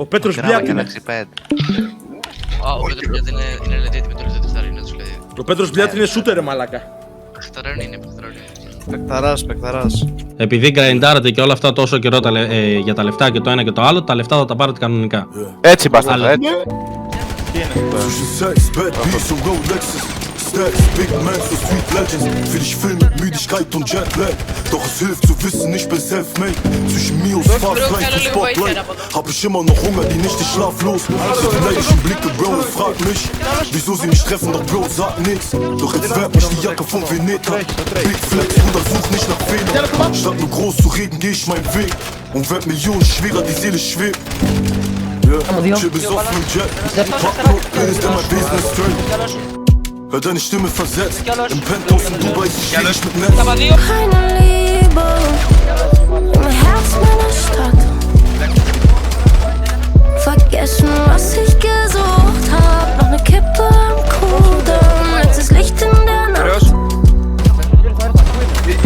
Ο Πέτρος Μπλιάτ είναι. Ο Πέτρος Μπλιάτ είναι legit με το Λετετιστάρι, είναι τους λέει. Ο Πέτρος Μπλιάτ είναι shooter ρε μαλάκα. Παιχταρόν είναι. Παικταράς. Επειδή γκραϊντάρετε και όλα αυτά τόσο καιρό για τα λεφτά και το ένα και το άλλο, τα λεφτά θα τα πάρετε κανονικά. Έτσι μπαστά, έτσι. Stacks, Big Man, so Street Legends. Will ich Film mit Müdigkeit und Jetlag. Doch es hilft zu wissen, ich bin self-made. Zwischen mir und Fastlife und Spotlight hab ich immer noch Hunger, die Nächte schlaflos. Sie beleidigen Blicke, Bro, und frag mich, wieso sie mich treffen, doch Bro, sag nix. Doch jetzt wärmt mich die Jacke von Veneta. Big Flex, Bruder, such nicht nach Fehler. Statt nur groß zu reden, geh ich meinen Weg. Und werd Millionen schwerer, die Seele schwebt. Yeah, chill besoffen im Jet. Packnot, ist in mein Wesen straight. Hör deine Stimme versetzt. Im Penthouse in Dubai stehe ich mit Netz. Keine Liebe im Herz meiner Stadt. Vergessen, was ich gesucht hab. Noch ne Kippe am Kudamm. Letztes Licht in der Nacht.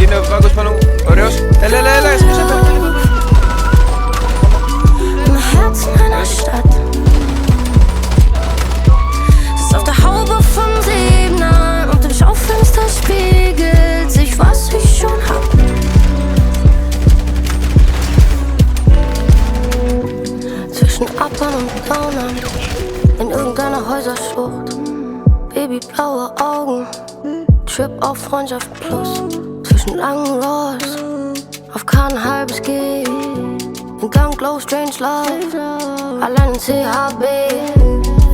Είναι ο Βάγκος πάνω. Ωραίος. Έλα, έσπισε. Im Herz meiner Stadt. Ist auf der Haube vom Siebener und im Schaufenster spiegelt sich, was ich schon hab. Zwischen Uppern und Downern in irgendeiner Häuserschlucht. Babyblaue Augen, Trip auf Freundschaft plus. Zwischen langen Roars auf kein halbes G. In Gang Glow, Strange Love, allein in CHB.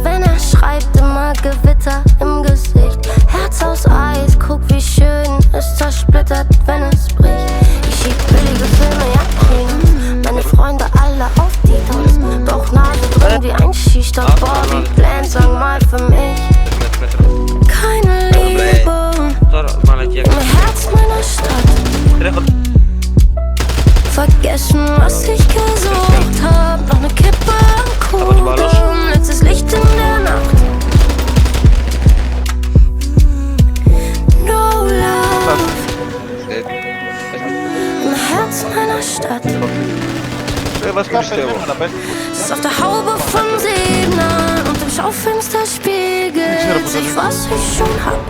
Wenn er schreibt, immer Gewitter im Gesicht. Herz aus Eis, guck wie schön es zersplittert, wenn es bricht. Ich schieb billige Filme, ja kriegen meine Freunde alle auf die Dose. Doch Nase drin wie ein Schießstoff. Body Plan, sag mal für mich. Keine Liebe im Herz meiner Stadt. Vergessen, was ich gesucht hab. Noch ne Kippe am Kudamm. Letztes Licht in der Nacht. No love im Herz meiner Stadt. Ist auf der Haube vom Siebener und im Schaufenster spiegelt sich, was ich schon hab.